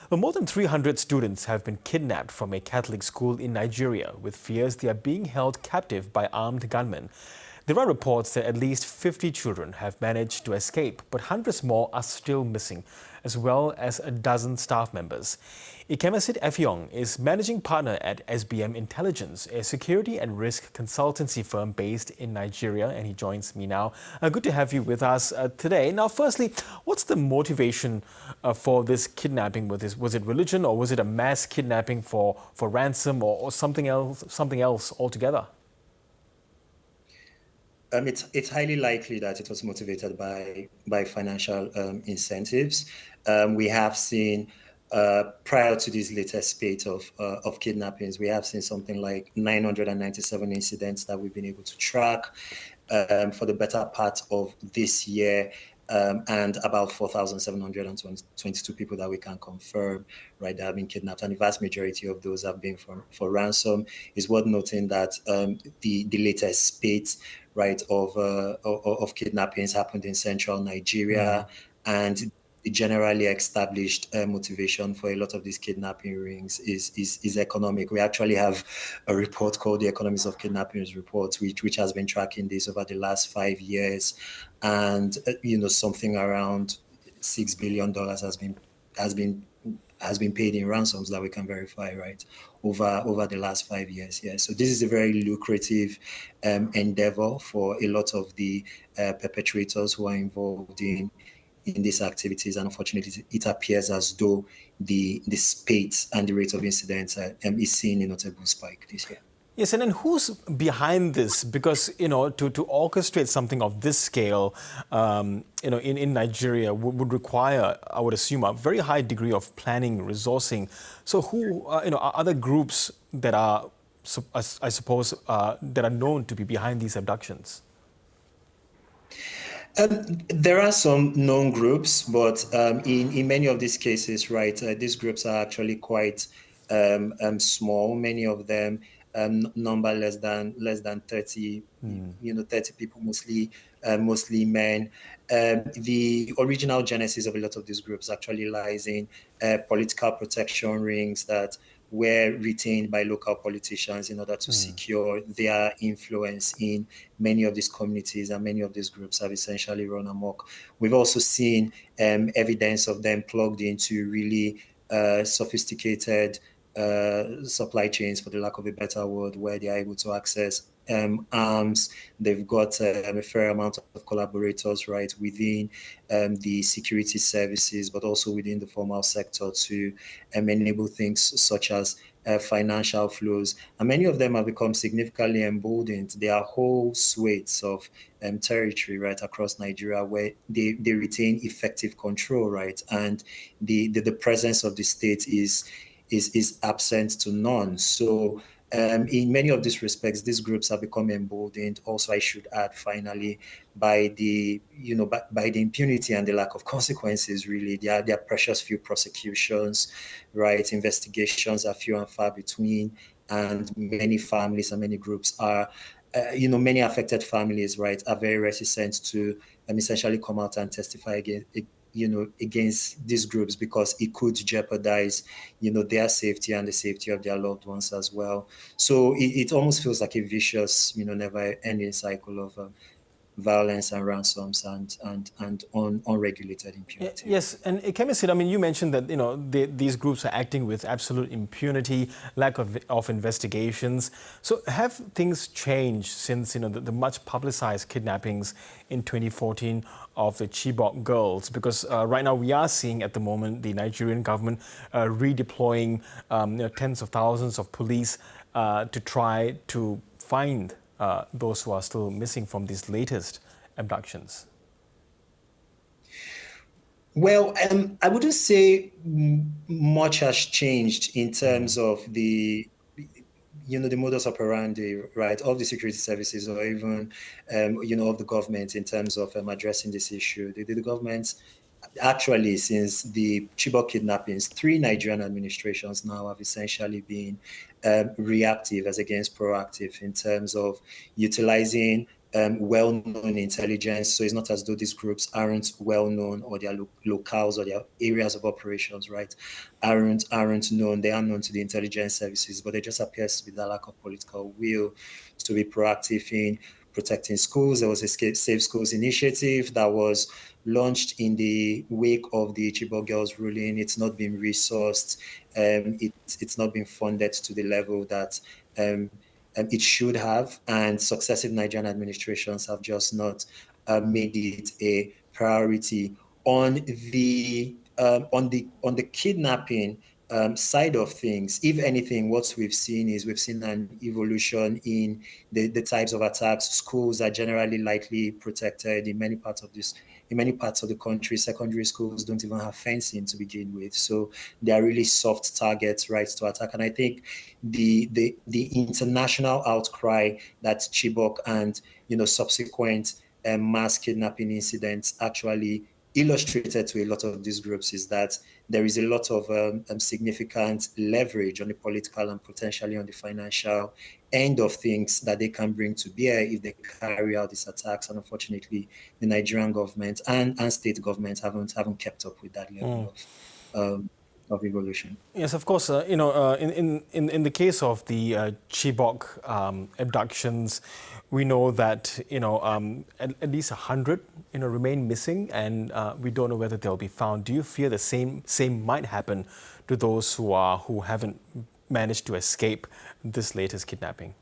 Well, more than 300 students have been kidnapped from a Catholic school in Nigeria, with fears they are being held captive by armed gunmen. There are reports that at least 50 children have managed to escape, but hundreds more are still missing, as well as a dozen staff members. Ikemesit Effiong is managing partner at SBM Intelligence, a security and risk consultancy firm based in Nigeria, and he joins me now. Good to have you with us today. Now, firstly, what's the motivation for this kidnapping? Was it religion, or was it a mass kidnapping for ransom, or something else altogether? It's highly likely that it was motivated by financial incentives. We have seen prior to this latest spate of kidnappings, we have seen something like 997 incidents that we've been able to track for the better part of this year. And about 4,722 people that we can confirm, right, that have been kidnapped. And the vast majority of those have been for ransom. It's worth noting that the latest spate, right, of kidnappings happened in central Nigeria, and the generally established motivation for a lot of these kidnapping rings is economic. We actually have a report called the Economics of Kidnappings report, which has been tracking this over the last 5 years, and something around $6 billion has been paid in ransoms that we can verify, right, over the last 5 years. Yeah, so this is a very lucrative endeavor for a lot of the perpetrators who are involved in these activities, and unfortunately, it appears as though the spate and the rate of incidents is seeing a notable spike this year. Yes, and then who's behind this? Because, to orchestrate something of this scale, in Nigeria would require, I would assume, a very high degree of planning, resourcing. So who, are other groups that are, I suppose, that are known to be behind these abductions? There are some known groups, but in many of these cases, right, these groups are actually quite small. Many of them number less than 30, 30 people, mostly men. The original genesis of a lot of these groups actually lies in political protection rings that were retained by local politicians in order to secure their influence in many of these communities, and many of these groups have essentially run amok. We've also seen evidence of them plugged into really sophisticated supply chains, for the lack of a better word, where they are able to access arms. They've got a fair amount of collaborators, right, within the security services, but also within the formal sector to enable things such as financial flows. And many of them have become significantly emboldened. There are whole swathes of territory right across Nigeria where they retain effective control, right, and the presence of the state is absent to none. So in many of these respects, these groups have become emboldened. Also, I should add, finally, by the by the impunity and the lack of consequences. Really, there are precious few prosecutions, right? Investigations are few and far between, and many families and many groups are. Many affected families, right, are very reticent to essentially come out and testify against these groups, because it could jeopardize, their safety and the safety of their loved ones as well. So it almost feels like a vicious, never-ending cycle of violence and ransoms and unregulated impunity. Yes, and Ikemesit, you mentioned that these groups are acting with absolute impunity, lack of investigations. So have things changed since the much publicized kidnappings in 2014 of the Chibok girls? Because right now we are seeing at the moment the Nigerian government redeploying tens of thousands of police to try to find those who are still missing from these latest abductions. Well, I wouldn't say much has changed in terms of the modus operandi, right, of the security services, or even, of the government in terms of addressing this issue. The government, actually, since the Chibok kidnappings, 3 Nigerian administrations now have essentially been reactive as against proactive in terms of utilizing well-known intelligence. So it's not as though these groups aren't well-known, or their locales or their areas of operations, right, aren't known. They are known to the intelligence services, but there just appears to be that lack of political will to be proactive in protecting schools. There was a Safe Schools initiative that was launched in the wake of the Chibok girls ruling. It's not been resourced. It's not been funded to the level that it should have, and successive Nigerian administrations have just not made it a priority. On the kidnapping side of things, if anything, what we've seen an evolution in the types of attacks. Schools are generally lightly protected in many parts of the country. Secondary schools don't even have fencing to begin with, so they are really soft targets, right, to attack. And I think the international outcry that Chibok and subsequent mass kidnapping incidents actually illustrated to a lot of these groups is that there is a lot of significant leverage on the political and potentially on the financial end of things that they can bring to bear if they carry out these attacks. And unfortunately, the Nigerian government and state governments haven't kept up with that level of evolution. Yes, of course. In the case of the Chibok abductions, we know that at least 100 remain missing, and we don't know whether they'll be found. Do you fear the same might happen to those who haven't managed to escape this latest kidnapping?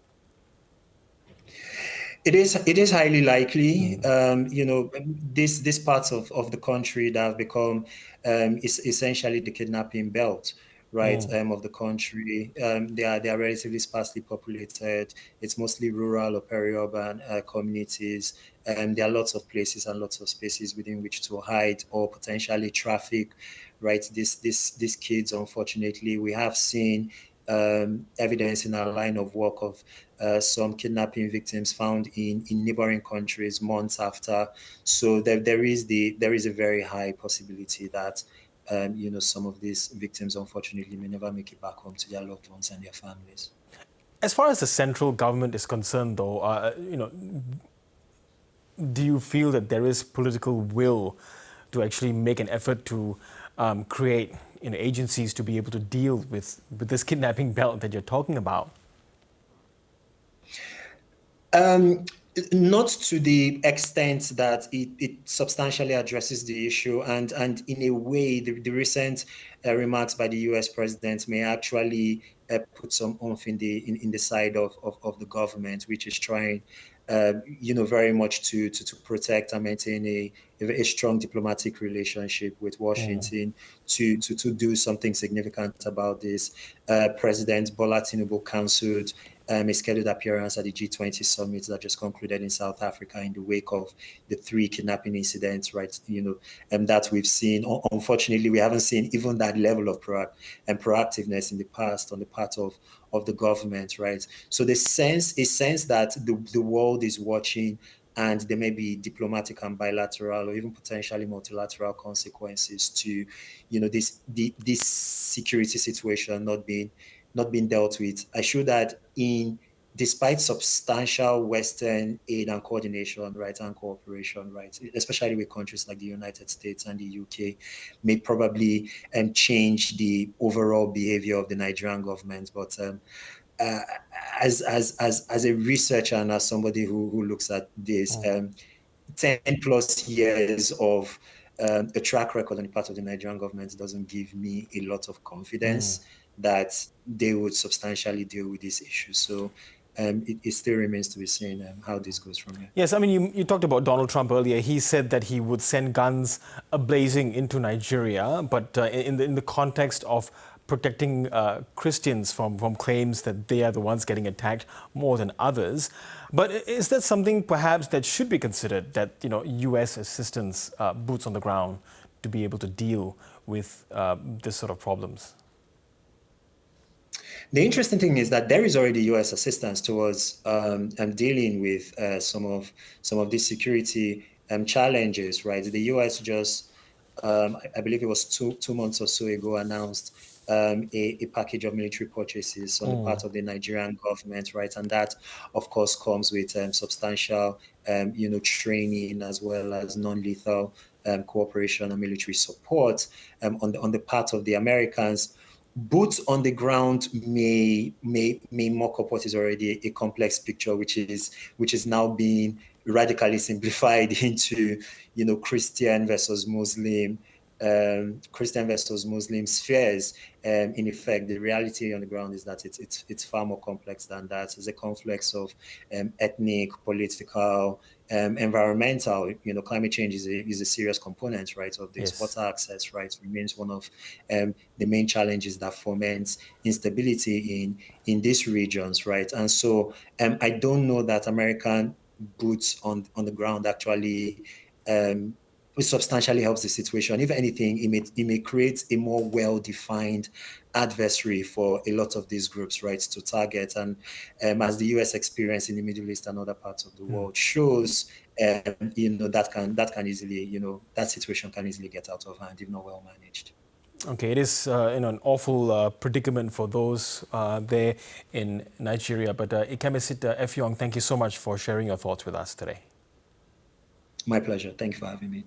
It is highly likely. These parts of the country that have become is essentially the kidnapping belt, right, of the country. They are relatively sparsely populated. It's mostly rural or peri-urban communities. There are lots of places and lots of spaces within which to hide or potentially traffic, right? These kids, unfortunately, we have seen evidence in our line of work of some kidnapping victims found in neighboring countries months after. So there is a very high possibility that some of these victims unfortunately may never make it back home to their loved ones and their families. As far as the central government is concerned, though, do you feel that there is political will to actually make an effort to create agencies to be able to deal with this kidnapping belt that you're talking about? Not to the extent that it substantially addresses the issue, and in a way, the recent remarks by the U.S. president may actually put some oomph in the side of the government, which is trying, very much to protect and maintain a strong diplomatic relationship with Washington, to do something significant about this. President Bola Tinubu counseled a scheduled appearance at the G20 summit that just concluded in South Africa in the wake of the 3 kidnapping incidents, right? That we've seen. Unfortunately, we haven't seen even that level of proactiveness in the past on the part of the government, right? So a sense that the world is watching, and there may be diplomatic and bilateral or even potentially multilateral consequences to, this security situation not being dealt with. I should add, despite substantial Western aid and coordination, right, and cooperation, right, especially with countries like the United States and the UK, may probably change the overall behavior of the Nigerian government. But as a researcher and as somebody who looks at this, 10 plus years of a track record on the part of the Nigerian government doesn't give me a lot of confidence that they would substantially deal with this issue. So it still remains to be seen how this goes from here. Yes, I mean, you talked about Donald Trump earlier. He said that he would send guns blazing into Nigeria, but in the context of protecting Christians from claims that they are the ones getting attacked more than others. But is that something perhaps that should be considered, that U.S. assistance, boots on the ground, to be able to deal with this sort of problems? The interesting thing is that there is already U.S. assistance towards dealing with some of these security challenges, right? The U.S. just I believe it was two months or so ago, announced a package of military purchases on the part of the Nigerian government, right? And that, of course, comes with substantial, training as well as non-lethal cooperation and military support on the part of the Americans. Boots on the ground may mock up what is already a complex picture, which is now being radically simplified into, Christian versus Muslim spheres. In effect, the reality on the ground is that it's far more complex than that. It's a confluence of ethnic, political, environmental. Climate change is a serious component, right, of this. Yes. Water access, right, remains one of the main challenges that foments instability in these regions, right. And so I don't know that American boots on the ground actually which substantially helps the situation. If anything, it may create a more well-defined adversary for a lot of these groups, right, to target. And as the US experience in the Middle East and other parts of the world shows, that can easily, that situation can easily get out of hand if not well managed. Okay, it is an awful predicament for those there in Nigeria. But Ikemesit Effiong, thank you so much for sharing your thoughts with us today. My pleasure. Thank you for having me.